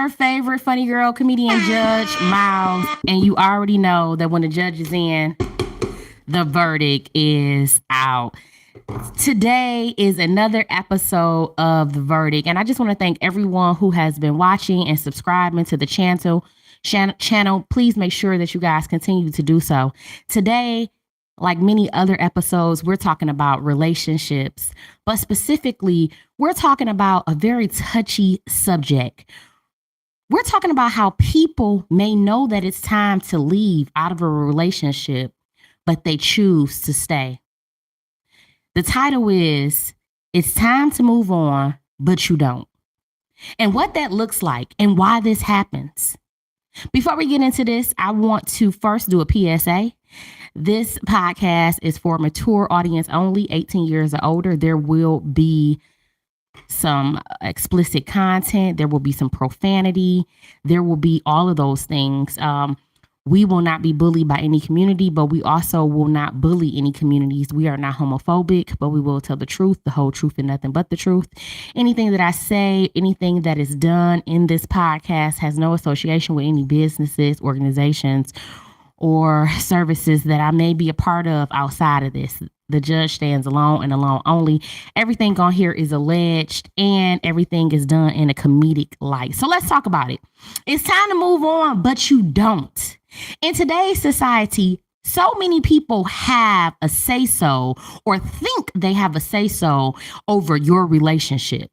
your favorite funny girl, comedian, Judge Miles, and you already know that when the judge is in, the verdict is out. Today is another episode of The Verdict, and I just want to thank everyone who has been watching and subscribing to the channel. Please make sure that you guys continue to do so. Today, like many other episodes, we're talking about relationships, but specifically, we're talking about a very touchy subject. We're talking about how people may know that it's time to leave out of a relationship, but they choose to stay. The title is, It's Time to Move On, but You Don't. And what that looks like and why this happens. Before we get into this, I want to first do a PSA. This podcast is for a mature audience only, 18 years or older. There will be some explicit content. There will be some profanity. There will be all of those things. We will not be bullied by any community, but we also will not bully any communities. We are not homophobic, but we will tell the truth, the whole truth, and nothing but the truth. Anything that I say, anything that is done in this podcast has no association with any businesses, organizations, or services that I may be a part of outside of this. The judge stands alone and alone only. Everything on here is alleged and everything is done in a comedic light. So let's talk about it. It's time to move on, but you don't. In today's society, so many people have a say-so or think they have a say-so over your relationship.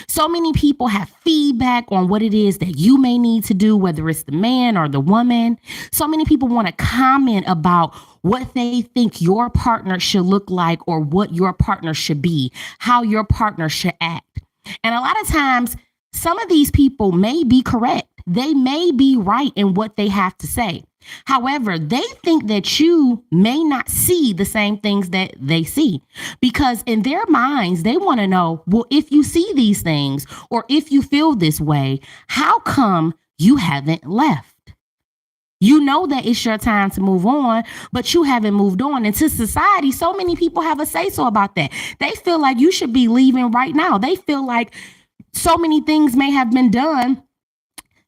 So many people have feedback on what it is that you may need to do, whether it's the man or the woman. So many people want to comment about what they think your partner should look like or what your partner should be, how your partner should act. And a lot of times, some of these people may be correct. They may be right in what they have to say. However, they think that you may not see the same things that they see, because in their minds, they want to know, well, if you see these things or if you feel this way, how come you haven't left? You know that it's your time to move on, but you haven't moved on. And to society, so many people have a say-so about that. They feel like you should be leaving right now. They feel like so many things may have been done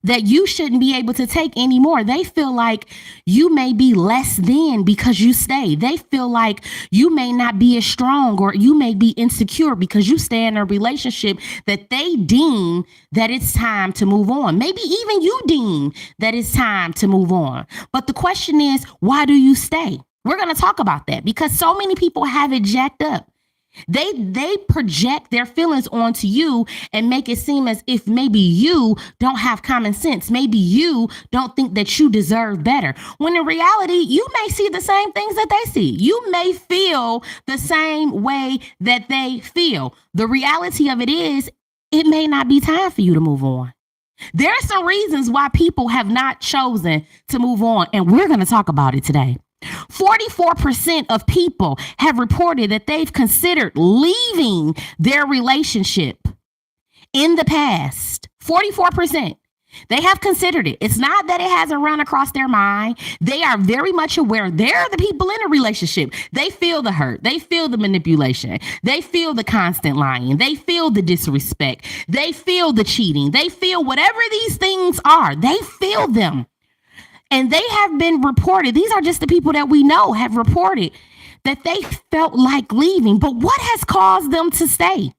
that you shouldn't be able to take anymore. They feel like you may be less than because you stay. They feel like you may not be as strong or you may be insecure because you stay in a relationship that they deem that it's time to move on. Maybe even you deem that it's time to move on. But the question is, why do you stay? We're going to talk about that because so many people have it jacked up. They project their feelings onto you and make it seem as if maybe you don't have common sense. Maybe you don't think that you deserve better. When in reality, you may see the same things that they see. You may feel the same way that they feel. The reality of it is, it may not be time for you to move on. There are some reasons why people have not chosen to move on, and we're going to talk about it today. 44% of people have reported that they've considered leaving their relationship in the past. 44%. They have considered it. It's not that it hasn't run across their mind. They are very much aware. They're the people in a relationship. They feel the hurt. They feel the manipulation. They feel the constant lying. They feel the disrespect. They feel the cheating. They feel whatever these things are. They feel them. And they have been reported. These are just the people that we know have reported that they felt like leaving. But what has caused them to stay?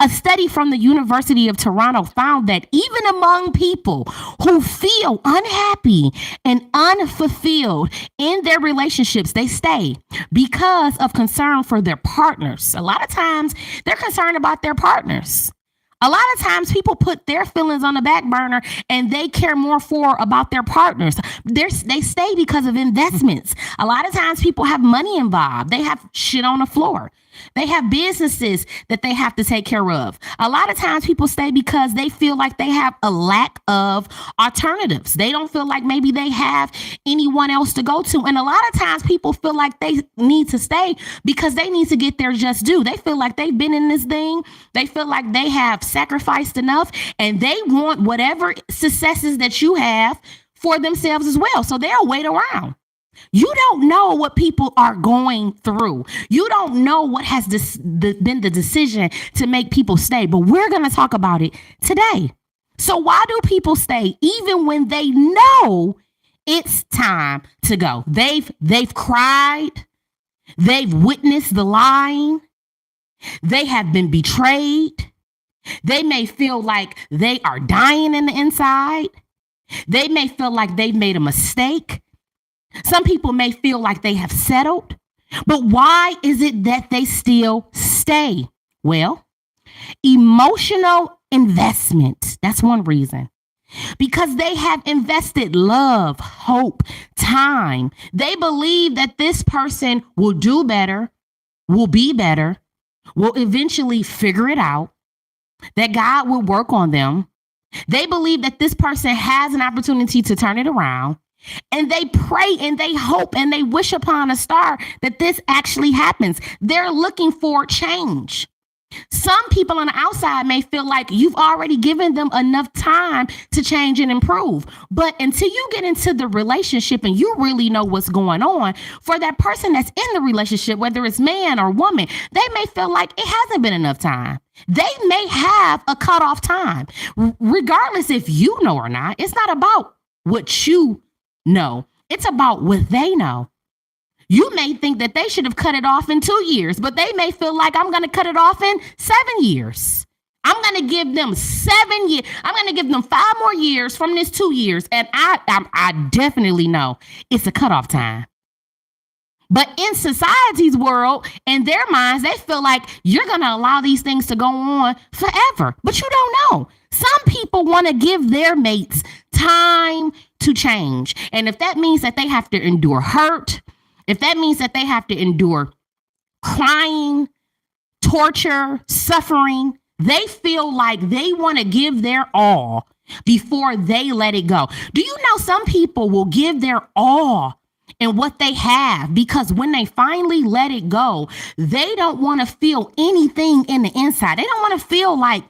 A study from the University of Toronto found that even among people who feel unhappy and unfulfilled in their relationships, they stay because of concern for their partners. A lot of times they're concerned about their partners. A lot of times people put their feelings on the back burner and they care more about their partners. They stay because of investments. A lot of times people have money involved. They have shit on the floor. They have businesses that they have to take care of. A lot of times people stay because they feel like they have a lack of alternatives. They don't feel like maybe they have anyone else to go to. And a lot of times people feel like they need to stay because they need to get their just due. They feel like they've been in this thing. They feel like they have sacrificed enough and they want whatever successes that you have for themselves as well. So they'll wait around. You don't know what people are going through. You don't know what has been the decision to make people stay. But we're going to talk about it today. So why do people stay even when they know it's time to go? They've cried, they've witnessed the lying, they have been betrayed. They may feel like they are dying in the inside. They may feel like they've made a mistake. Some people may feel like they have settled. But why is it that they still stay? Well, emotional investment. That's one reason. Because they have invested love, hope, time. They believe that this person will do better, will be better, will eventually figure it out, that God will work on them. They believe that this person has an opportunity to turn it around. And they pray and they hope and they wish upon a star that this actually happens. They're looking for change. Some people on the outside may feel like you've already given them enough time to change and improve. But until you get into the relationship and you really know what's going on, for that person that's in the relationship, whether it's man or woman, they may feel like it hasn't been enough time. They may have a cutoff time, regardless if you know or not. It's not about what you know. It's about what they know. You may think that they should have cut it off in 2 years, but they may feel like I'm going to cut it off in 7 years. I'm going to give them 7 years. I'm going to give them 5 more years from this 2 years. And I definitely know it's a cutoff time. But in society's world, in their minds, they feel like you're going to allow these things to go on forever. But you don't know. Some people want to give their mates time to change. And if that means that they have to endure hurt, if that means that they have to endure crying, torture, suffering, they feel like they want to give their all before they let it go. Do you know some people will give their all in what they have because when they finally let it go, they don't want to feel anything in the inside. They don't want to feel like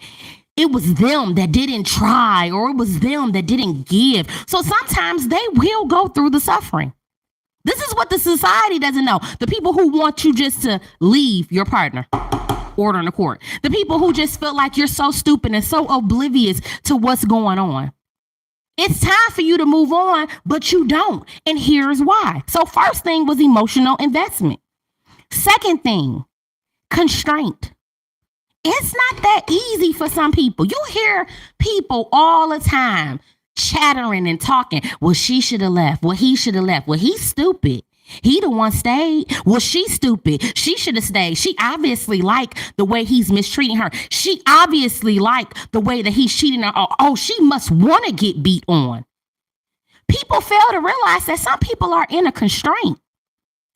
it was them that didn't try or it was them that didn't give. So sometimes they will go through the suffering. This is what the society doesn't know. The people who want you just to leave your partner, order in the court. The people who just feel like you're so stupid and so oblivious to what's going on. It's time for you to move on, but you don't. And here's why. So first thing was emotional investment. Second thing, constraint. It's not that easy for some people. You hear people all the time chattering and talking. Well, she should have left. Well, he should have left. Well, he's stupid. He the one stayed. Well, she's stupid. She should have stayed. She obviously liked the way he's mistreating her. She obviously liked the way that he's cheating her. Oh, she must want to get beat on. People fail to realize that some people are in a constraint.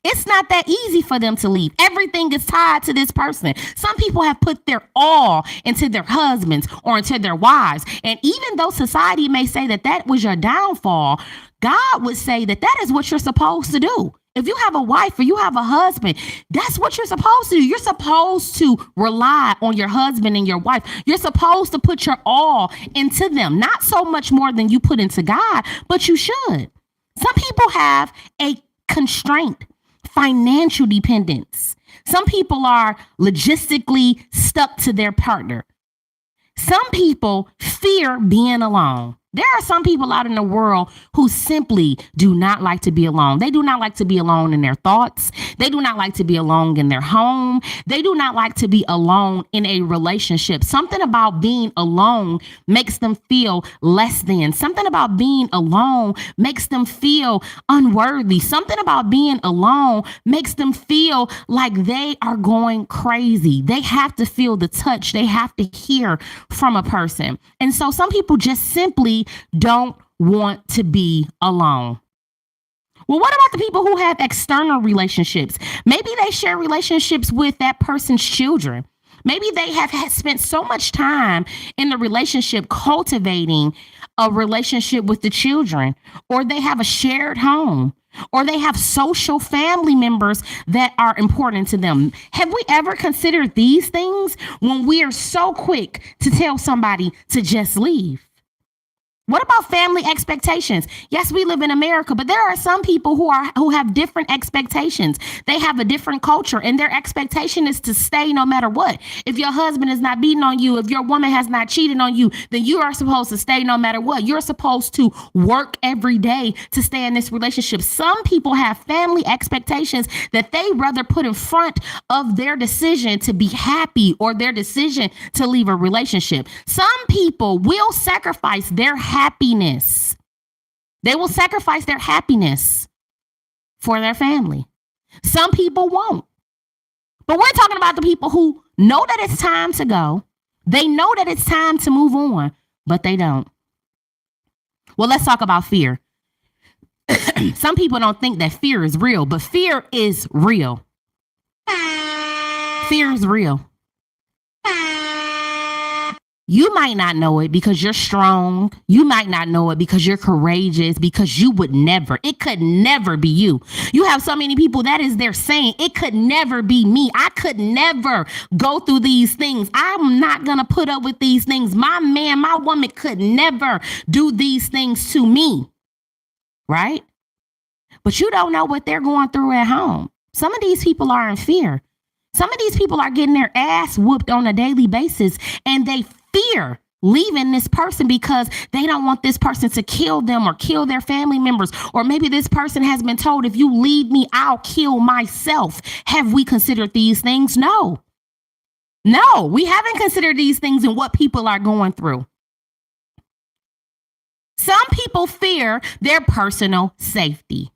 It's not that easy for them to leave. Everything is tied to this person. Some people have put their all into their husbands or into their wives. And even though society may say that that was your downfall, God would say that that is what you're supposed to do. If you have a wife or you have a husband, that's what you're supposed to do. You're supposed to rely on your husband and your wife. You're supposed to put your all into them, not so much more than you put into God, but you should. Some people have a constraint. Financial dependence. Some people are logistically stuck to their partner. Some people fear being alone. There are some people out in the world who simply do not like to be alone. They do not like to be alone in their thoughts. They do not like to be alone in their home. They do not like to be alone in a relationship. Something about being alone makes them feel less than. Something about being alone makes them feel unworthy. Something about being alone makes them feel like they are going crazy. They have to feel the touch. They have to hear from a person. And so some people just simply don't want to be alone. Well, what about the people who have external relationships? Maybe they share relationships with that person's children. Maybe they have spent so much time in the relationship cultivating a relationship with the children, or they have a shared home, or they have social family members that are important to them. Have we ever considered these things when we are so quick to tell somebody to just leave? What about family expectations? Yes, we live in America, but there are some people who have different expectations. They have a different culture, and their expectation is to stay no matter what. If your husband is not beating on you, if your woman has not cheated on you, then you are supposed to stay no matter what. You're supposed to work every day to stay in this relationship. Some people have family expectations that they rather put in front of their decision to be happy or their decision to leave a relationship. Some people will sacrifice their happiness. They will sacrifice their happiness for their family. Some people won't. But we're talking about the people who know that it's time to go. They know that it's time to move on, but they don't. Well, let's talk about fear. Some people don't think that fear is real, but fear is real. Fear is real. You might not know it because you're strong. You might not know it because you're courageous, because you would never. It could never be you. You have so many people that is their saying, it could never be me. I could never go through these things. I'm not going to put up with these things. My man, my woman could never do these things to me. Right? But you don't know what they're going through at home. Some of these people are in fear. Some of these people are getting their ass whooped on a daily basis, and they fear leaving this person because they don't want this person to kill them or kill their family members. Or maybe this person has been told, if you leave me, I'll kill myself. Have we considered these things? No, we haven't considered these things and what people are going through. Some people fear their personal safety.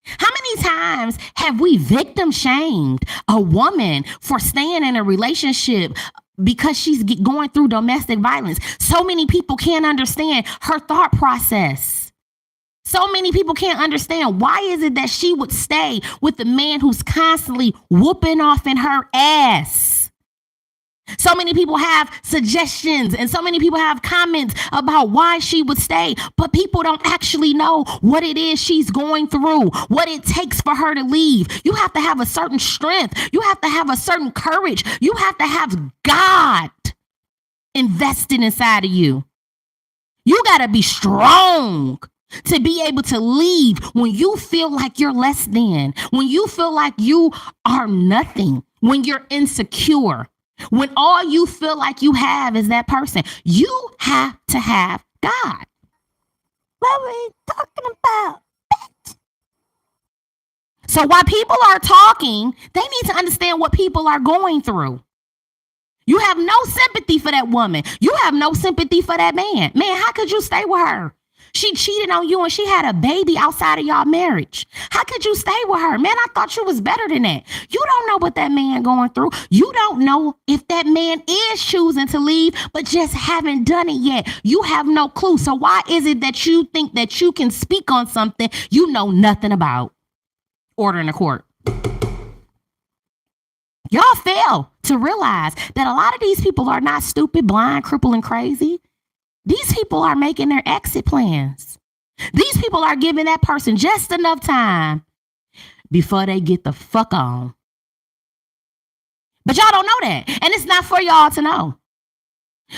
How many times have we victim shamed a woman for staying in a relationship because she's going through domestic violence? So many people can't understand her thought process. So many people can't understand why is it that she would stay with the man who's constantly whooping off in her ass. So many people have suggestions and so many people have comments about why she would stay, but people don't actually know what it is she's going through, what it takes for her to leave. You have to have a certain strength. You have to have a certain courage. You have to have God invested inside of you. You got to be strong to be able to leave when you feel like you're less than, when you feel like you are nothing, when you're insecure. When all you feel like you have is that person, you have to have God. What are we talking about? So while people are talking, they need to understand what people are going through. You have no sympathy for that woman. You have no sympathy for that man. Man, how could you stay with her? She cheated on you and she had a baby outside of y'all marriage. How could you stay with her? Man, I thought you was better than that. You don't know what that man going through. You don't know if that man is choosing to leave, but just haven't done it yet. You have no clue. So why is it that you think that you can speak on something you know nothing about? Order in the court. Y'all fail to realize that a lot of these people are not stupid, blind, crippled, and crazy. These people are making their exit plans. These people are giving that person just enough time before they get the fuck on. But y'all don't know that. And it's not for y'all to know.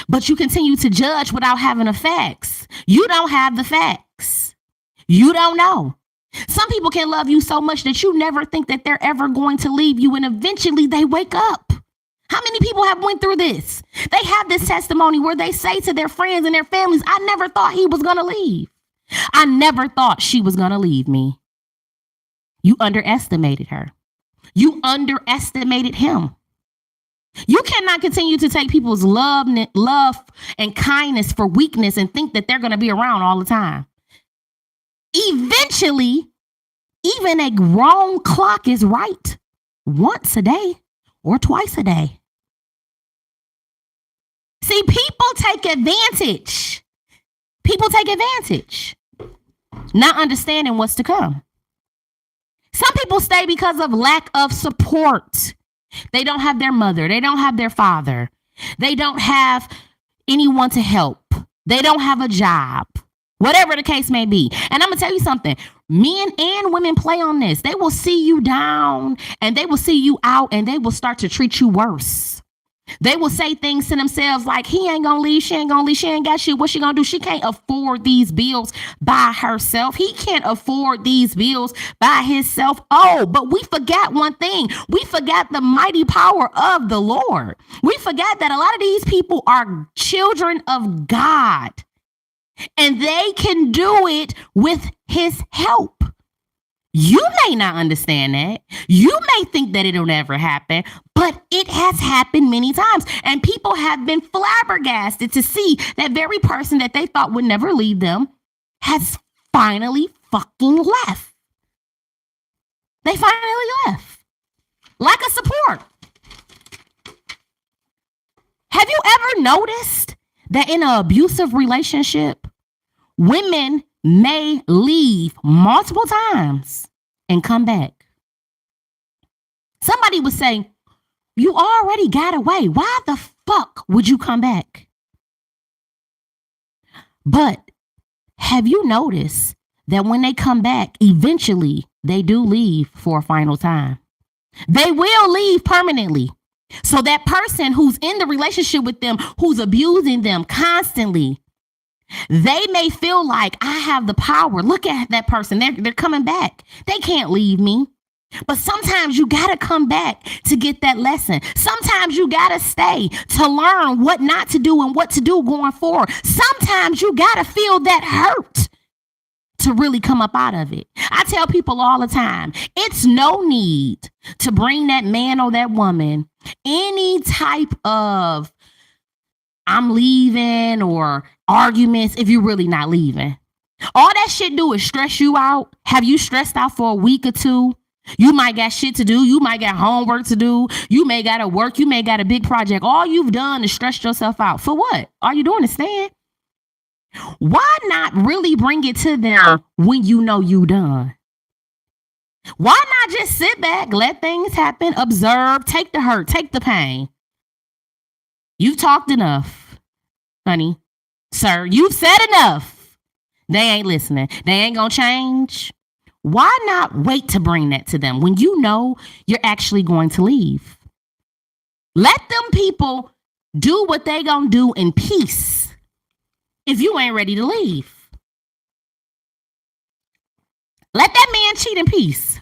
But you continue to judge without having the facts. You don't have the facts. You don't know. Some people can love you so much that you never think that they're ever going to leave you. And eventually they wake up. How many people have went through this? They have this testimony where they say to their friends and their families, I never thought he was going to leave. I never thought she was going to leave me. You underestimated her. You underestimated him. You cannot continue to take people's love and kindness for weakness and think that they're going to be around all the time. Eventually, even a wrong clock is right once a day or twice a day. See, people take advantage. People take advantage, not understanding what's to come. Some people stay because of lack of support. They don't have their mother. They don't have their father. They don't have anyone to help. They don't have a job, whatever the case may be. And I'm going to tell you something. Men and women play on this. They will see you down and they will see you out and they will start to treat you worse. They will say things to themselves like, he ain't gonna leave, she ain't gonna leave, she ain't got shit. What she gonna do? She can't afford these bills by herself. He can't afford these bills by himself. Oh, but we forgot one thing. We forgot the mighty power of the Lord. We forgot that a lot of these people are children of God, and they can do it with his help. You may not understand that. You may think that it'll never happen, but it has happened many times. And people have been flabbergasted to see that very person that they thought would never leave them has finally fucking left. They finally left. Like a support. Have you ever noticed that in an abusive relationship, women may leave multiple times and come back? Somebody would say, you already got away. Why the fuck would you come back? But have you noticed that when they come back, eventually they do leave for a final time? They will leave permanently. So that person who's in the relationship with them, who's abusing them constantly, they may feel like, I have the power. Look at that person. They're coming back. They can't leave me. But sometimes you got to come back to get that lesson. Sometimes you got to stay to learn what not to do and what to do going forward. Sometimes you got to feel that hurt to really come up out of it. I tell people all the time, it's no need to bring that man or that woman any type of I'm leaving or arguments if you're really not leaving. All that shit do is stress you out. Have you stressed out for a week or two? You might got shit to do. You might got homework to do. You may got to work. You may got a big project. All you've done is stress yourself out. For what? All you doing is staying. Why not really bring it to them when you know you done? Why not just sit back, let things happen, observe, take the hurt, take the pain? You've talked enough, honey. Sir, you've said enough. They ain't listening. They ain't gonna change. Why not wait to bring that to them when you know you're actually going to leave? Let them people do what they gonna do in peace if you ain't ready to leave. Let that man cheat in peace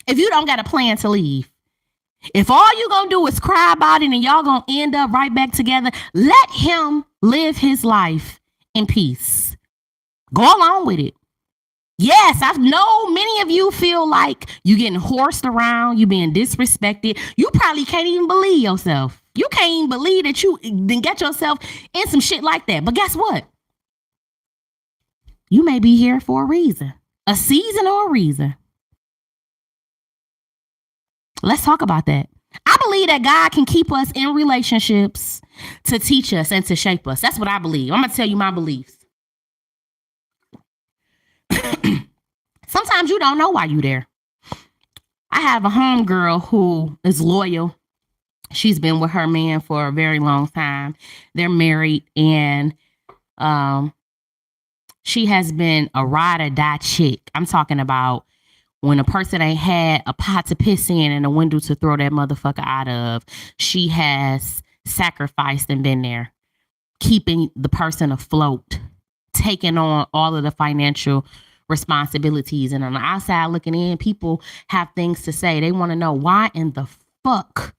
if you don't got a plan to leave. If all you gonna do is cry about it and y'all gonna end up right back together, let him live his life in peace. Go along with it. Yes, I know many of you feel like you getting horsed around, you being disrespected. You probably can't even believe yourself. You can't even believe that you then get yourself in some shit like that. But guess what? You may be here for a reason, a season or a reason. Let's talk about that. I believe that God can keep us in relationships to teach us and to shape us. That's what I believe. I'm going to tell you my beliefs. Sometimes you don't know why you're there. I have a homegirl who is loyal. She's been with her man for a very long time. They're married, and she has been a ride or die chick. I'm talking about when a person ain't had a pot to piss in and a window to throw that motherfucker out of, she has sacrificed and been there, keeping the person afloat, taking on all of the financial responsibilities. And on the outside looking in, people have things to say. They want to know, why in the fuck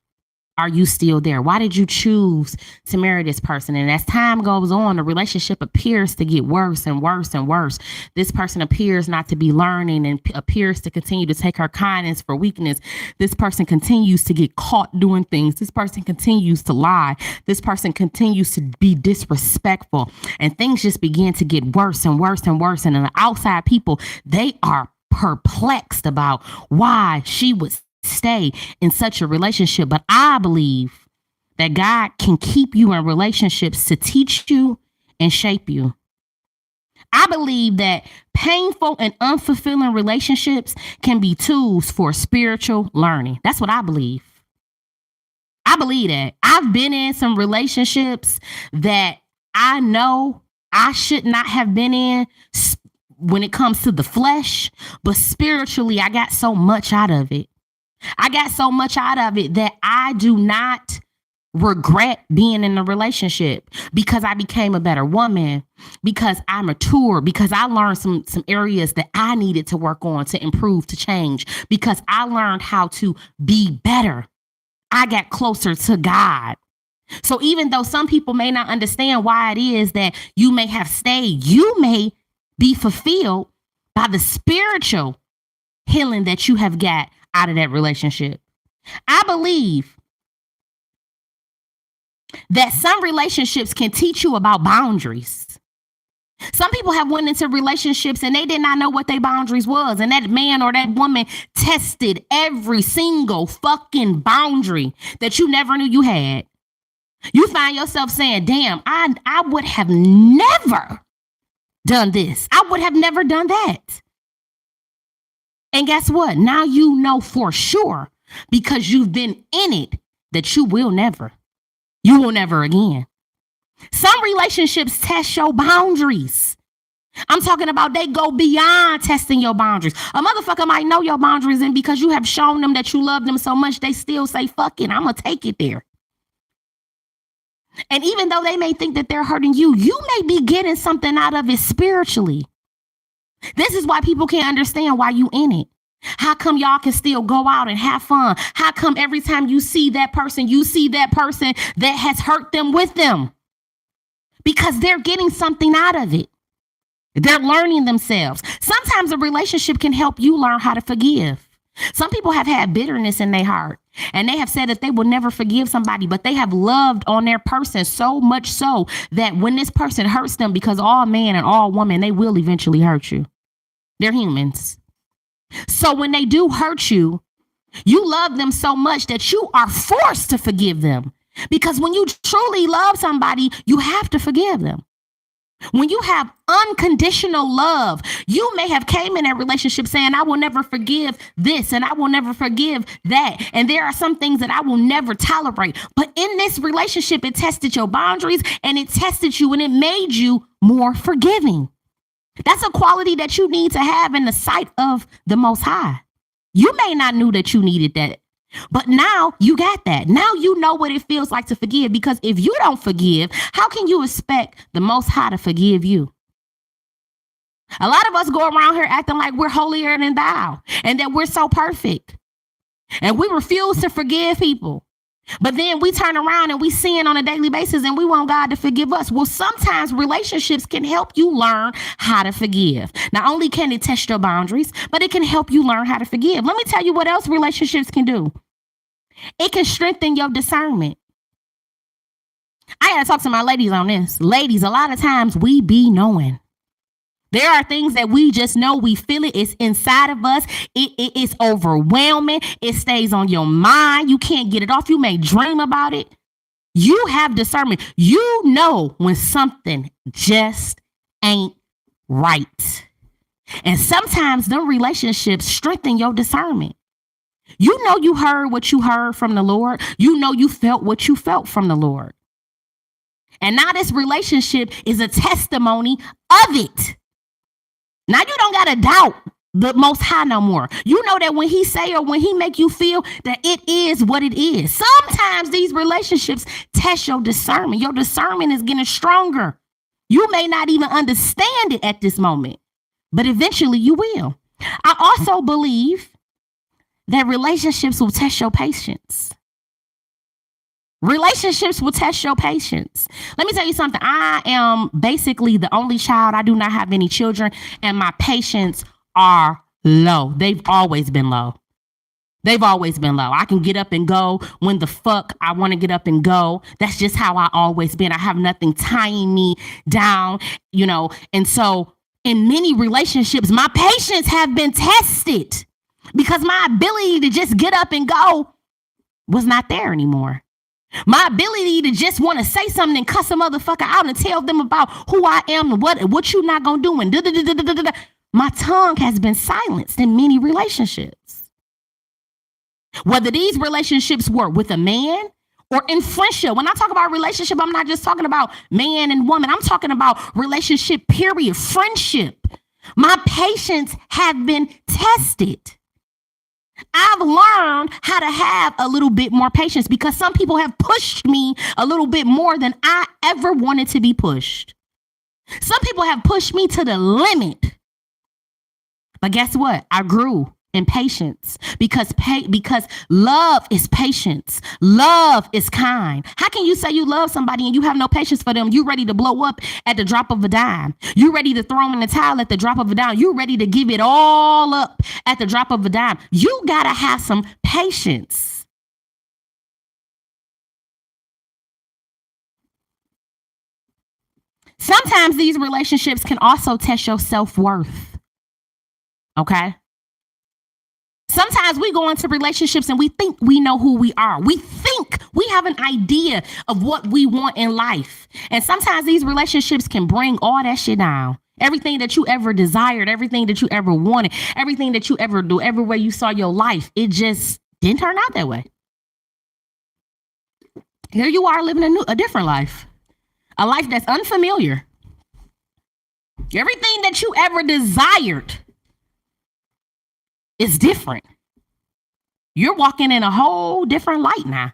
are you still there? Why did you choose to marry this person? And as time goes on, the relationship appears to get worse and worse and worse. This person appears not to be learning and appears to continue to take her kindness for weakness. This person continues to get caught doing things. This person continues to lie. This person continues to be disrespectful. And things just begin to get worse and worse and worse. And the outside people, they are perplexed about why she would stay in such a relationship. But I believe that God can keep you in relationships to teach you and shape you. I believe that painful and unfulfilling relationships can be tools for spiritual learning. That's what I believe. I believe that. I've been in some relationships that I know I should not have been in when it comes to the flesh, but spiritually, I got so much out of it. I got so much out of it that I do not regret being in a relationship because I became a better woman, because I matured, because I learned some areas that I needed to work on, to improve, to change, because I learned how to be better. I got closer to God. So even though some people may not understand why it is that you may have stayed, you may be fulfilled by the spiritual healing that you have got out of that relationship. I believe that some relationships can teach you about boundaries. Some people have went into relationships and they did not know what their boundaries was. And that man or that woman tested every single fucking boundary that you never knew you had. You find yourself saying, damn, I would have never done this. I would have never done that. And guess what? Now you know for sure, because you've been in it, that you will never again. Some relationships test your boundaries. I'm talking about they go beyond testing your boundaries. A motherfucker might know your boundaries, and because you have shown them that you love them so much, they still say, fuck it, I'm going to take it there. And even though they may think that they're hurting you, you may be getting something out of it spiritually. This is why people can't understand why you in it. How come y'all can still go out and have fun? How come every time you see that person that has hurt them with them? Because they're getting something out of it. They're learning themselves. Sometimes a relationship can help you learn how to forgive. Some people have had bitterness in their heart, and they have said that they will never forgive somebody, but they have loved on their person so much so that when this person hurts them, because all man and all woman, they will eventually hurt you. They're humans. So when they do hurt you, you love them so much that you are forced to forgive them. Because when you truly love somebody, you have to forgive them. When you have unconditional love, you may have came in that relationship saying, I will never forgive this and I will never forgive that. And there are some things that I will never tolerate. But in this relationship, it tested your boundaries and it tested you and it made you more forgiving. That's a quality that you need to have in the sight of the Most High. You may not knew that you needed that, but now you got that. Now you know what it feels like to forgive, because if you don't forgive, how can you expect the Most High to forgive you? A lot of us go around here acting like we're holier than thou and that we're so perfect. And we refuse to forgive people. But then we turn around and we sin on a daily basis and we want God to forgive us. Well, sometimes relationships can help you learn how to forgive. Not only can it test your boundaries, but it can help you learn how to forgive. Let me tell you what else relationships can do. It can strengthen your discernment. I gotta talk to my ladies on this. Ladies, a lot of times we be knowing. There are things that we just know, we feel it, it's inside of us. It is overwhelming. It stays on your mind. You can't get it off. You may dream about it. You have discernment. You know when something just ain't right. And sometimes them relationships strengthen your discernment. You know you heard what you heard from the Lord. You know you felt what you felt from the Lord. And now this relationship is a testimony of it. Now you don't got to doubt the Most High no more. You know that when he say or when he make you feel that it is what it is. Sometimes these relationships test your discernment. Your discernment is getting stronger. You may not even understand it at this moment, but eventually you will. I also believe that relationships will test your patience. Relationships will test your patience. Let me tell you something. I am basically the only child. I do not have any children, and my patience are low. They've always been low. They've always been low. I can get up and go when the fuck I want to get up and go. That's just how I always been. I have nothing tying me down, and so in many relationships, my patience have been tested because my ability to just get up and go was not there anymore. My ability to just want to say something and cuss a motherfucker out and tell them about who I am and what you not gonna do and my tongue has been silenced in many relationships. Whether these relationships were with a man or in friendship. When I talk about relationship, I'm not just talking about man and woman. I'm talking about relationship, period, friendship. My patience have been tested. I've learned how to have a little bit more patience because some people have pushed me a little bit more than I ever wanted to be pushed. Some people have pushed me to the limit. But guess what? I grew in patience because love is patience. Love is kind. How can you say you love somebody and you have no patience for them? You ready to blow up at the drop of a dime. You ready to throw them in the towel at the drop of a dime. You ready to give it all up at the drop of a dime. You gotta have some patience. Sometimes these relationships can also test your self-worth. Okay? Sometimes we go into relationships and we think we know who we are. We think we have an idea of what we want in life. And sometimes these relationships can bring all that shit down. Everything that you ever desired, everything that you ever wanted, everything that you ever do, every way you saw your life, it just didn't turn out that way. Here you are living a different life, a life that's unfamiliar. Everything that you ever desired is different. You're walking in a whole different light now.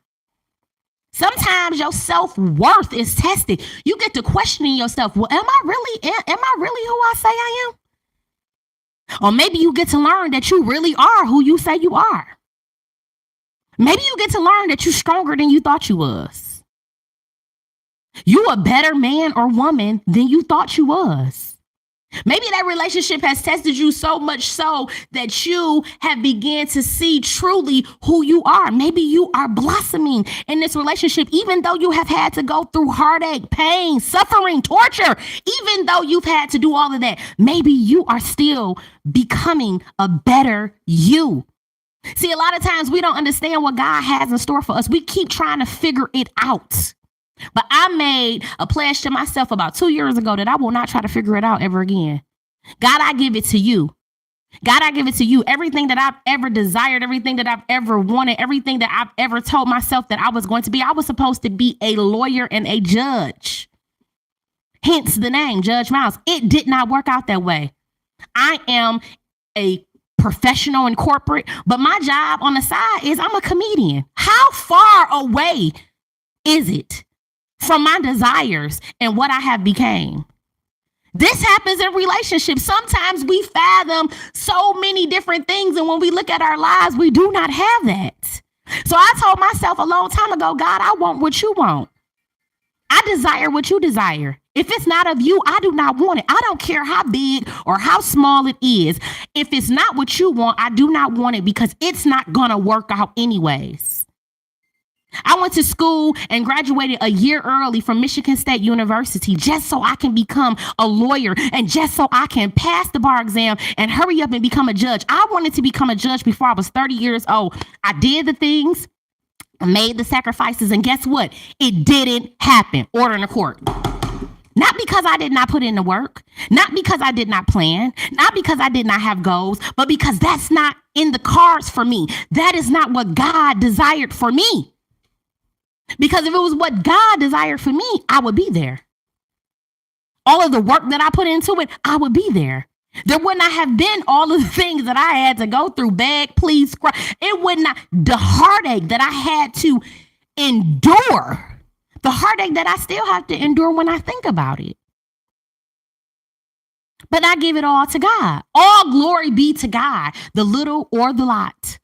Sometimes your self-worth is tested. You get to questioning yourself. Well, am I really who I say I am? Or maybe you get to learn that you really are who you say you are. Maybe you get to learn that you're stronger than you thought you was. You a better man or woman than you thought you was. Maybe that relationship has tested you so much so that you have begun to see truly who you are. Maybe you are blossoming in this relationship, even though you have had to go through heartache, pain, suffering, torture, even though you've had to do all of that. Maybe you are still becoming a better you. See, a lot of times we don't understand what God has in store for us. We keep trying to figure it out. But I made a pledge to myself about 2 years ago that I will not try to figure it out ever again. God, I give it to you. God, I give it to you. Everything that I've ever desired, everything that I've ever wanted, everything that I've ever told myself that I was going to be, I was supposed to be a lawyer and a judge. Hence the name, Judge Miles. It did not work out that way. I am a professional in corporate, but my job on the side is I'm a comedian. How far away is it from my desires and what I have became? This happens in relationships. Sometimes we fathom so many different things, and when we look at our lives, we do not have that. So I told myself a long time ago, God, I want what you want. I desire what you desire. If it's not of you, I do not want it. I don't care how big or how small it is. If it's not what you want, I do not want it because it's not going to work out anyways. I went to school and graduated a year early from Michigan State University just so I can become a lawyer and just so I can pass the bar exam and hurry up and become a judge. I wanted to become a judge before I was 30 years old. I did the things, I made the sacrifices, and guess what? It didn't happen. Order in the court. Not because I did not put in the work, not because I did not plan, not because I did not have goals, but because that's not in the cards for me. That is not what God desired for me. Because if it was what God desired for me, I would be there. All of the work that I put into it, I would be there. There would not have been all of the things that I had to go through, beg, please, cry. It would not, the heartache that I had to endure, the heartache that I still have to endure when I think about it. But I give it all to God. All glory be to God, the little or the lot.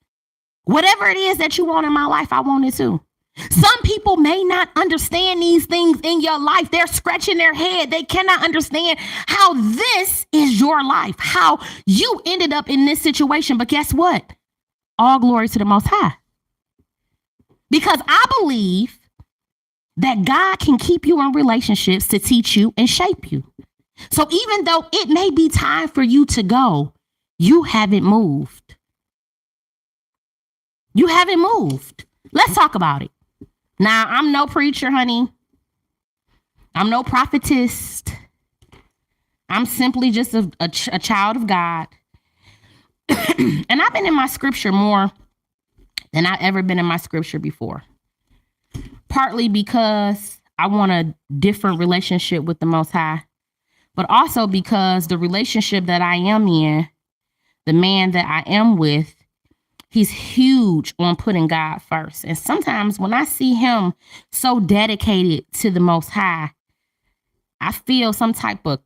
Whatever it is that you want in my life, I want it too. Some people may not understand these things in your life. They're scratching their head. They cannot understand how this is your life, how you ended up in this situation. But guess what? All glory to the Most High. Because I believe that God can keep you in relationships to teach you and shape you. So even though it may be time for you to go, you haven't moved. You haven't moved. Let's talk about it. Now, I'm no preacher, honey. I'm no prophetess. I'm simply just a child of God. And I've been in my scripture more than I've ever been in my scripture before. Partly because I want a different relationship with the Most High, but also because the relationship that I am in, the man that I am with, He's huge on putting God first. And sometimes when I see him so dedicated to the Most High, I feel some type of,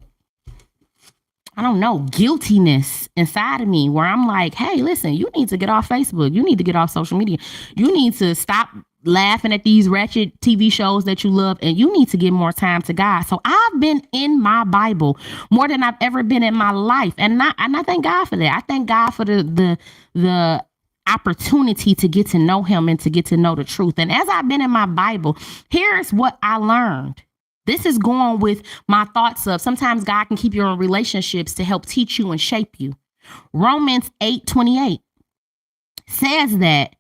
I don't know, guiltiness inside of me where I'm like, hey, listen, you need to get off Facebook. You need to get off social media. You need to stop laughing at these wretched TV shows that you love, and you need to give more time to God. So I've been in my Bible more than I've ever been in my life. And I thank God for that. I thank God for the opportunity to get to know him and to get to know the truth. And as I've been in my Bible, here's what I learned. This is going with my thoughts of sometimes God can keep you in relationships to help teach you and shape you. Romans 8:28 says that,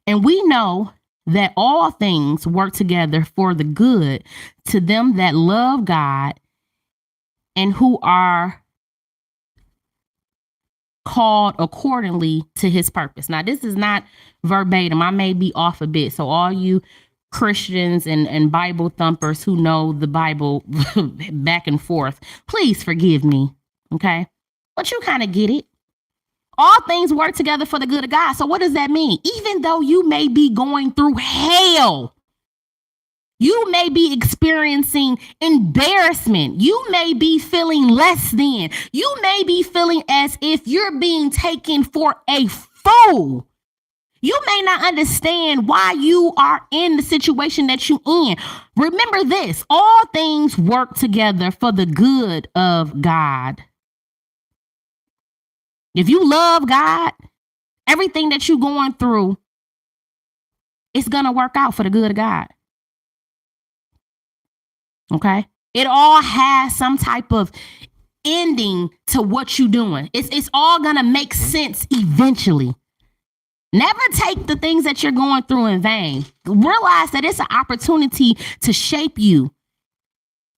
and we know that all things work together for the good to them that love God and who are called accordingly to his purpose. Now, this is not verbatim. I may be off a bit. So all you Christians and Bible thumpers who know the Bible back and forth, please forgive me. Okay. But you kind of get it. All things work together for the good of God. So what does that mean? Even though you may be going through hell, you may be experiencing embarrassment. You may be feeling less than. You may be feeling as if you're being taken for a fool. You may not understand why you are in the situation that you're in. Remember this, all things work together for the good of God. If you love God, everything that you're going through, it's going to work out for the good of God. Okay? It all has some type of ending to what you're doing. It's all going to make sense eventually. Never take the things that you're going through in vain. Realize that it's an opportunity to shape you,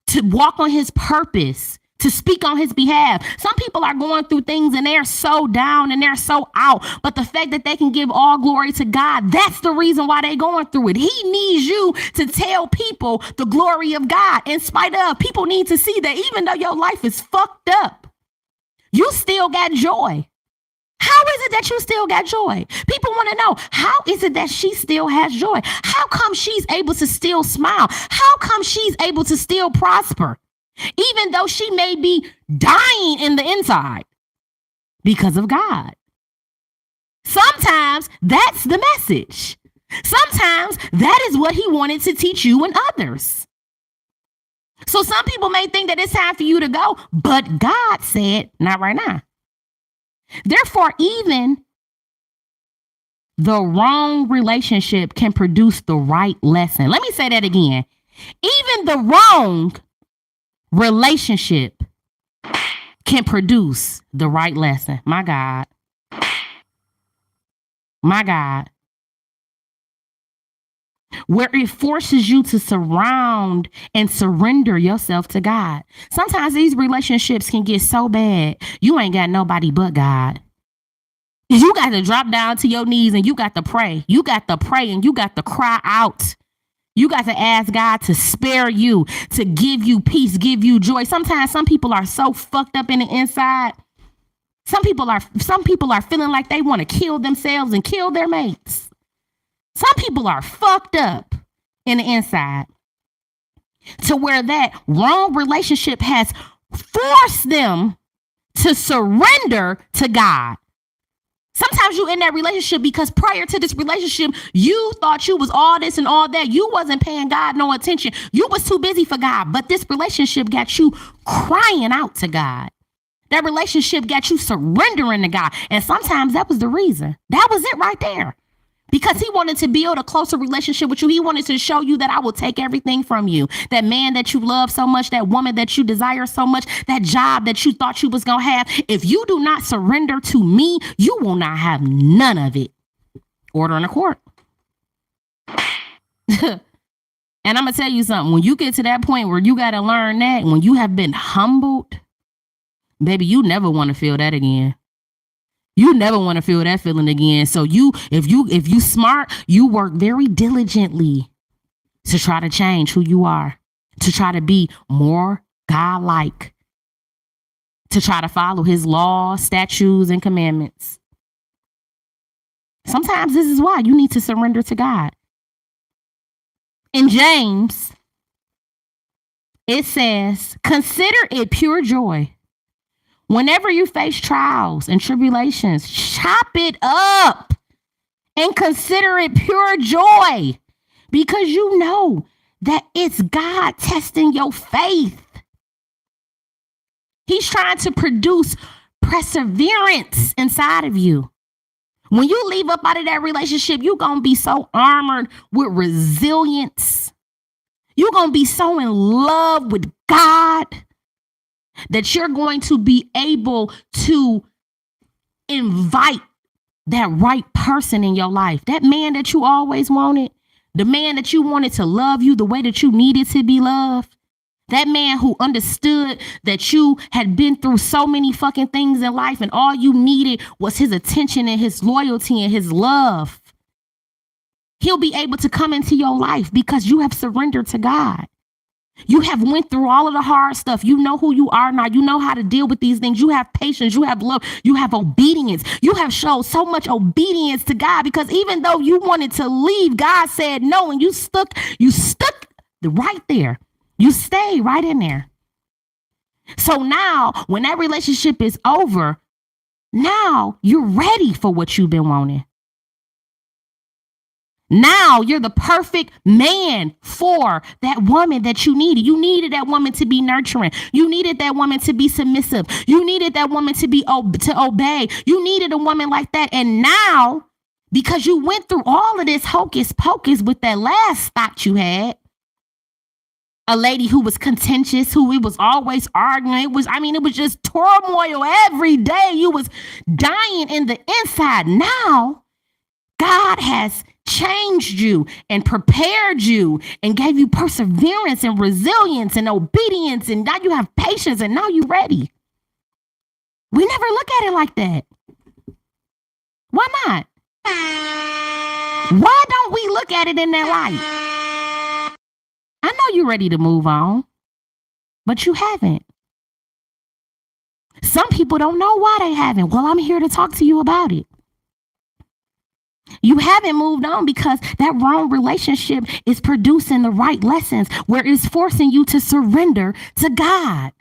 to walk on his purpose, to speak on his behalf. Some people are going through things and they're so down and they're so out. But the fact that they can give all glory to God, that's the reason why they're going through it. He needs you to tell people the glory of God. In spite of, people need to see that even though your life is fucked up, you still got joy. How is it that you still got joy? People want to know, how is it that she still has joy? How come she's able to still smile? How come she's able to still prosper? Even though she may be dying in the inside because of God. Sometimes that's the message. Sometimes that is what he wanted to teach you and others. So some people may think that it's time for you to go, but God said, not right now. Therefore, even the wrong relationship can produce the right lesson. Let me say that again. Even the wrong relationship can produce the right lesson. My God. My God. Where it forces you to surround and surrender yourself to God. Sometimes these relationships can get so bad, you ain't got nobody but God. You got to drop down to your knees and you got to pray. You got to pray and you got to cry out. You got to ask God to spare you, to give you peace, give you joy. Sometimes some people are so fucked up in the inside. Some people are feeling like they want to kill themselves and kill their mates. Some people are fucked up in the inside to where that wrong relationship has forced them to surrender to God. Sometimes you in that relationship because prior to this relationship, you thought you was all this and all that. You wasn't paying God no attention. You was too busy for God. But this relationship got you crying out to God. That relationship got you surrendering to God. And sometimes that was the reason. That was it right there. Because he wanted to build a closer relationship with you. He wanted to show you that I will take everything from you. That man that you love so much, that woman that you desire so much, that job that you thought you was going to have. If you do not surrender to me, you will not have none of it. Order in the court. And I'm going to tell you something. When you get to that point where you got to learn that, when you have been humbled, baby, you never want to feel that again. You never want to feel that feeling again. So if you smart, you work very diligently to try to change who you are, to try to be more God-like, to try to follow his laws, statutes, and commandments. Sometimes this is why you need to surrender to God. In James, it says, consider it pure joy. Whenever you face trials and tribulations, chop it up and consider it pure joy because you know that it's God testing your faith. He's trying to produce perseverance inside of you. When you leave up out of that relationship, you're going to be so armored with resilience. You're going to be so in love with God that you're going to be able to invite that right person in your life. That man that you always wanted, the man that you wanted to love you the way that you needed to be loved. That man who understood that you had been through so many fucking things in life and all you needed was his attention and his loyalty and his love. He'll be able to come into your life because you have surrendered to God. You have went through all of the hard stuff. You know who you are now. You know how to deal with these things. You have patience. You have love. You have obedience. You have showed so much obedience to God because even though you wanted to leave, God said no, and you stuck right there. You stay right in there. So now when that relationship is over, now you're ready for what you've been wanting. Now you're the perfect man for that woman that you needed. You needed that woman to be nurturing. You needed that woman to be submissive. You needed that woman to be to obey. You needed a woman like that. And now, because you went through all of this hocus pocus with that last thought you had, a lady who was contentious, who it was always arguing. It was just turmoil every day. You was dying in the inside. Now, God has changed you and prepared you and gave you perseverance and resilience and obedience. And now you have patience and now you're ready. We never look at it like that. Why not? Why don't we look at it in that light? I know you're ready to move on, but you haven't. Some people don't know why they haven't. Well, I'm here to talk to you about it. You haven't moved on because that wrong relationship is producing the right lessons where it's forcing you to surrender to God.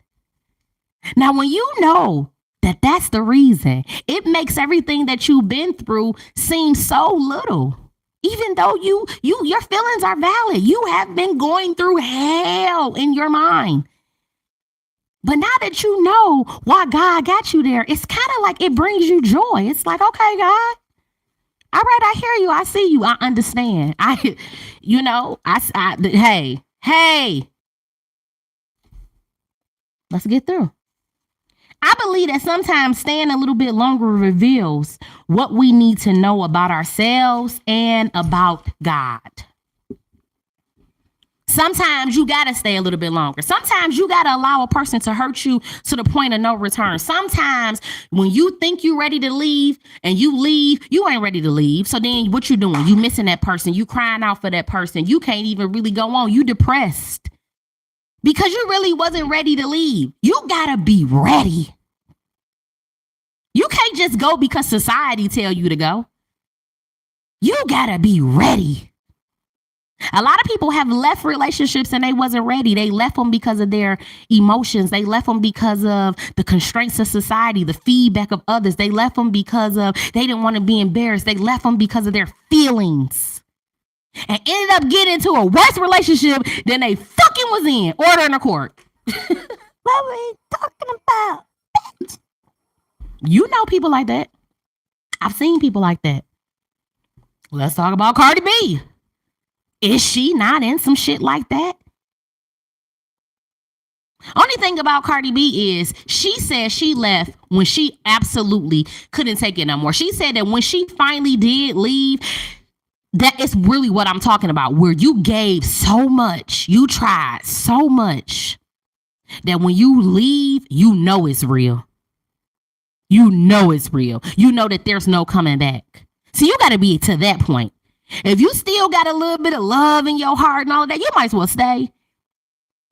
Now, when you know that that's the reason, it makes everything that you've been through seem so little. Even though your feelings are valid, you have been going through hell in your mind. But now that you know why God got you there, it's kind of like it brings you joy. It's like, okay, God, all right, I hear you. I see you. I understand. Hey, let's get through. I believe that sometimes staying a little bit longer reveals what we need to know about ourselves and about God. Sometimes you got to stay a little bit longer. Sometimes you got to allow a person to hurt you to the point of no return. Sometimes when you think you're ready to leave and you leave, you ain't ready to leave. So then what you doing? You missing that person. You crying out for that person. You can't even really go on. You depressed because you really wasn't ready to leave. You got to be ready. You can't just go because society tell you to go. You got to be ready. A lot of people have left relationships and they wasn't ready. They left them because of their emotions. They left them because of the constraints of society, the feedback of others. They left them because of they didn't want to be embarrassed. They left them because of their feelings and ended up getting into a worse relationship than they fucking was in. Order in the court. What were you talking about? You know people like that. I've seen people like that. Let's talk about Cardi B. Is she not in some shit like that? Only thing about Cardi B is she said she left when she absolutely couldn't take it no more. She said that when she finally did leave, that is really what I'm talking about, where you gave so much, you tried so much that when you leave, you know it's real. You know it's real. You know that there's no coming back. So you got to be to that point. If you still got a little bit of love in your heart and all of that, you might as well stay.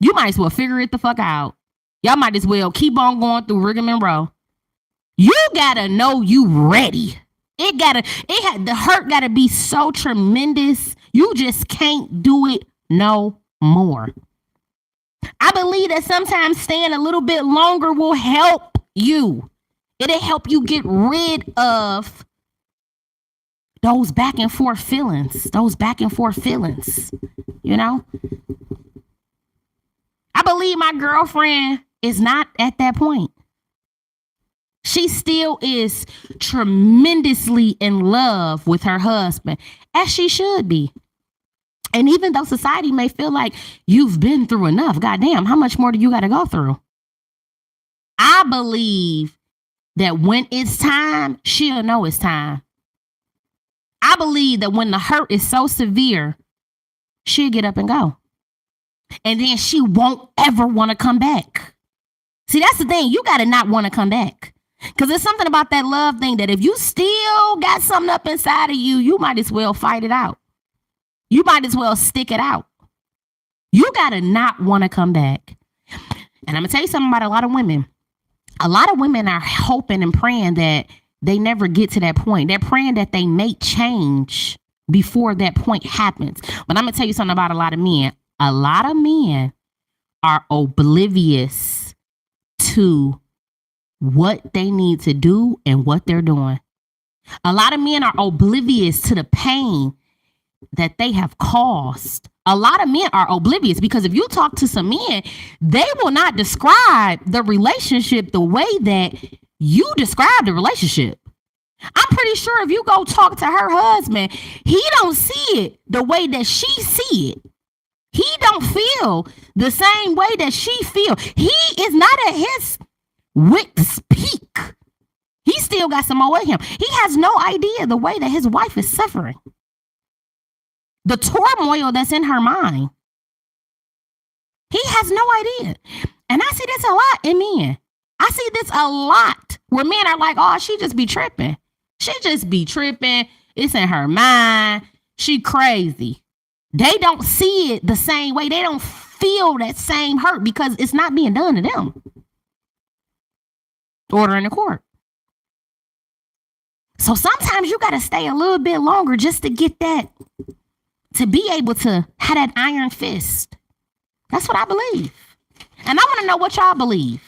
You might as well figure it the fuck out. Y'all might as well keep on going through rigmarole. You got to know you ready. The hurt gotta be so tremendous. You just can't do it no more. I believe that sometimes staying a little bit longer will help you. It'll help you get rid of those back and forth feelings. You know? I believe my girlfriend is not at that point. She still is tremendously in love with her husband, as she should be. And even though society may feel like you've been through enough, goddamn, how much more do you got to go through? I believe that when it's time, she'll know it's time. I believe that when the hurt is so severe, she'll get up and go. And then she won't ever want to come back. See, that's the thing. You got to not want to come back. Because there's something about that love thing that if you still got something up inside of you, you might as well fight it out. You might as well stick it out. You got to not want to come back. And I'm going to tell you something about a lot of women. A lot of women are hoping and praying that they never get to that point. They're praying that they may change before that point happens. But I'm going to tell you something about a lot of men. A lot of men are oblivious to what they need to do and what they're doing. A lot of men are oblivious to the pain that they have caused. A lot of men are oblivious because if you talk to some men, they will not describe the relationship the way that you describe the relationship. I'm pretty sure if you go talk to her husband, he don't see it the way that she see it. He don't feel the same way that she feel. He is not at his wit's peak. He still got some more in him. He has no idea the way that his wife is suffering. The turmoil that's in her mind. He has no idea. And I see this a lot in men. I see this a lot where men are like, oh, she just be tripping. She just be tripping. It's in her mind. She crazy. They don't see it the same way. They don't feel that same hurt because it's not being done to them. Order in the court. So sometimes you got to stay a little bit longer just to get that, to be able to have that iron fist. That's what I believe. And I want to know what y'all believe.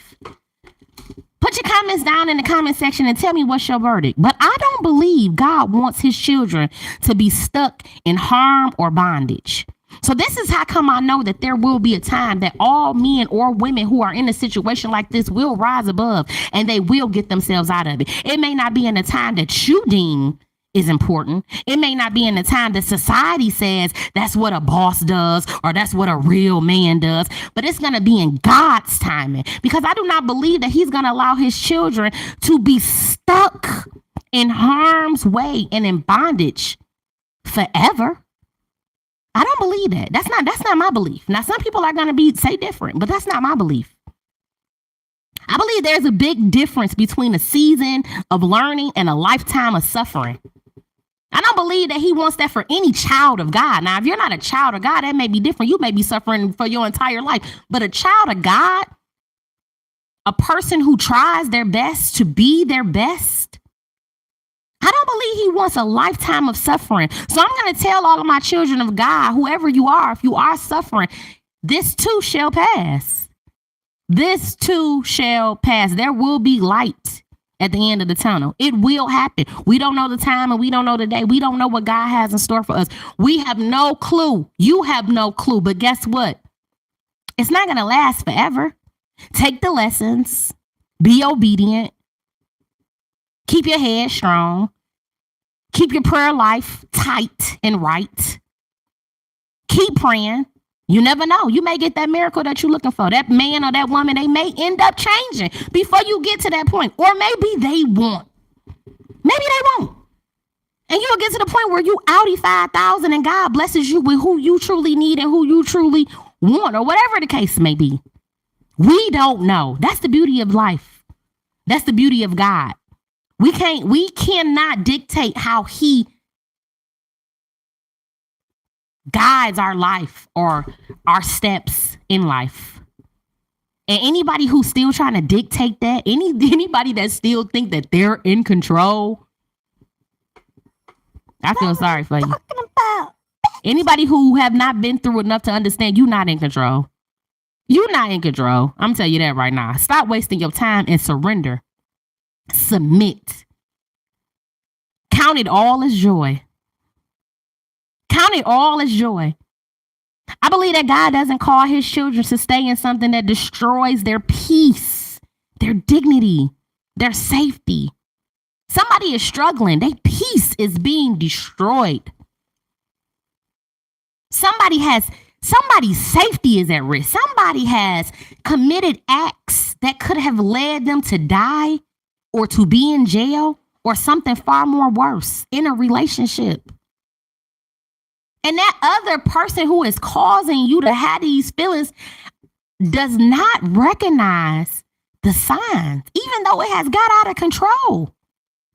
Put your comments down in the comment section and tell me what's your verdict. But I don't believe God wants his children to be stuck in harm or bondage. So this is how come I know that there will be a time that all men or women who are in a situation like this will rise above and they will get themselves out of it. It may not be in the time that you deem is important. It may not be in the time that society says that's what a boss does or that's what a real man does, but it's going to be in God's timing because I do not believe that he's going to allow his children to be stuck in harm's way and in bondage forever. I don't believe that. That's not my belief. Now, some people are going to say different, but that's not my belief. I believe there's a big difference between a season of learning and a lifetime of suffering. I don't believe that he wants that for any child of God. Now, if you're not a child of God, that may be different. You may be suffering for your entire life. But a child of God, a person who tries their best to be their best, I don't believe he wants a lifetime of suffering. So I'm going to tell all of my children of God, whoever you are, if you are suffering, this too shall pass. This too shall pass. There will be light at the end of the tunnel. It will happen. We don't know the time and we don't know the day. We don't know what God has in store for us. We have no clue. You have no clue. But guess what? It's not going to last forever. Take the lessons. Be obedient. Keep your head strong. Keep your prayer life tight and right. Keep praying. You never know. You may get that miracle that you're looking for. That man or that woman, they may end up changing before you get to that point. Or maybe they won't. Maybe they won't. And you'll get to the point where you outie 5,000 and God blesses you with who you truly need and who you truly want or whatever the case may be. We don't know. That's the beauty of life. That's the beauty of God. We cannot dictate how he guides our life or our steps in life. And anybody who's still trying to dictate that, anybody that still think that they're in control, I feel sorry for you. Anybody who have not been through enough to understand, you're not in control. You're not in control. I'm telling you that right now. Stop wasting your time and surrender. Submit. Count it all as joy. Count it all as joy. I believe that God doesn't call his children to stay in something that destroys their peace, their dignity, their safety. Somebody is struggling. Their peace is being destroyed. Somebody's safety is at risk. Somebody has committed acts that could have led them to die or to be in jail or something far more worse in a relationship. And that other person who is causing you to have these feelings does not recognize the signs, even though it has got out of control.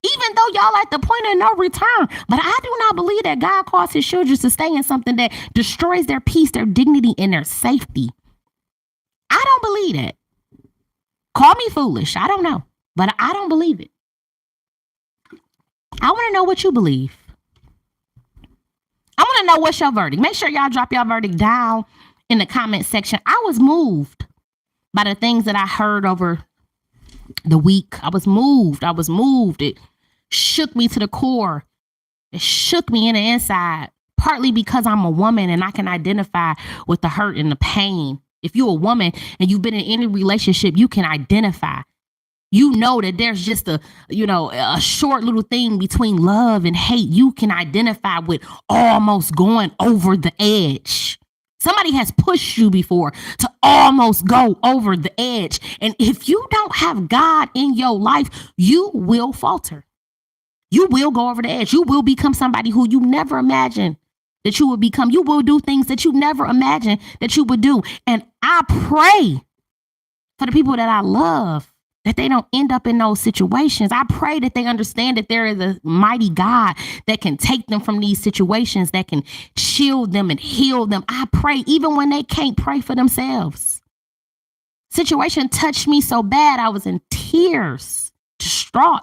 Even though y'all at the point of no return. But I do not believe that God calls his children to stay in something that destroys their peace, their dignity, and their safety. I don't believe that. Call me foolish. I don't know. But I don't believe it. I want to know what you believe. I want to know what's your verdict. Make sure y'all drop your verdict down in the comment section. I was moved by the things that I heard over the week. I was moved. It shook me to the core. It shook me in the inside, partly because I'm a woman and I can identify with the hurt and the pain. If you're a woman and you've been in any relationship, you can identify. You know that there's just a short little thing between love and hate. You can identify with almost going over the edge. Somebody has pushed you before to almost go over the edge. And if you don't have God in your life, you will falter. You will go over the edge. You will become somebody who you never imagined that you would become. You will do things that you never imagined that you would do. And I pray for the people that I love, that they don't end up in those situations. I pray that they understand that there is a mighty God that can take them from these situations, that can shield them and heal them. I pray even when they can't pray for themselves. Situation touched me so bad, I was in tears, distraught.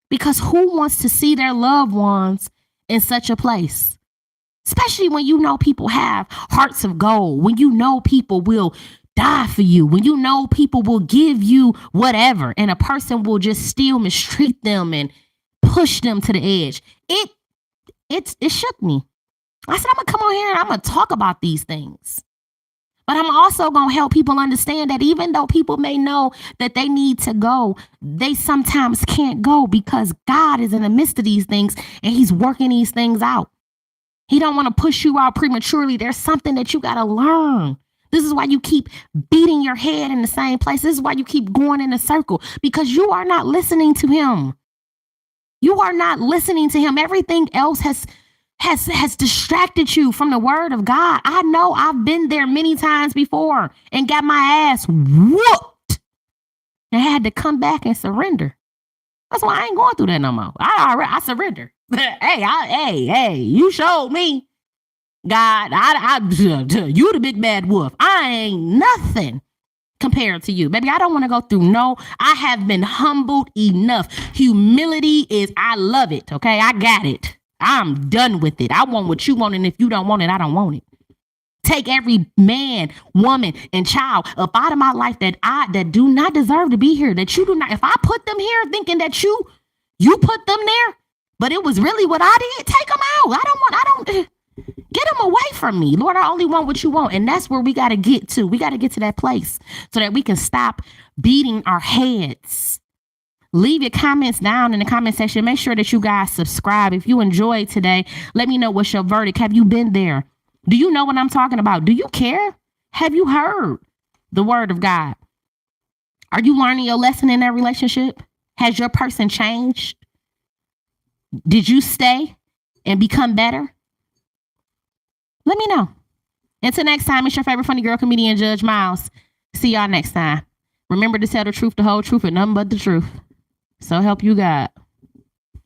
Because who wants to see their loved ones in such a place? Especially when you know people have hearts of gold, when you know people will die for you, when you know people will give you whatever, and a person will just still mistreat them and push them to the edge. It shook me. I said, I'm gonna come on here and I'm gonna talk about these things. But I'm also gonna help people understand that even though people may know that they need to go, they sometimes can't go because God is in the midst of these things and he's working these things out. He don't want to push you out prematurely. There's something that you gotta learn. This is why you keep beating your head in the same place. This is why you keep going in a circle, because you are not listening to him. You are not listening to him. Everything else has distracted you from the word of God. I know I've been there many times before and got my ass whooped and had to come back and surrender. That's why I ain't going through that no more. I surrender. Hey, you showed me. God, you the big bad wolf. I ain't nothing compared to you. Baby, I don't want to go through I have been humbled enough. Humility I love it, okay? I got it. I'm done with it. I want what you want, and if you don't want it, I don't want it. Take every man, woman, and child up out of my life that do not deserve to be here, that you do not. If I put them here thinking that you put them there, but it was really what I did, take them out. Get them away from me. Lord, I only want what you want. And that's where we got to get to. We got to get to that place so that we can stop beating our heads. Leave your comments down in the comment section. Make sure that you guys subscribe. If you enjoyed today, let me know what's your verdict. Have you been there? Do you know what I'm talking about? Do you care? Have you heard the word of God? Are you learning your lesson in that relationship? Has your person changed? Did you stay and become better? Let me know. Until next time, it's your favorite funny girl comedian, Judge Miles. See y'all next time. Remember to tell the truth, the whole truth, and nothing but the truth. So help you God.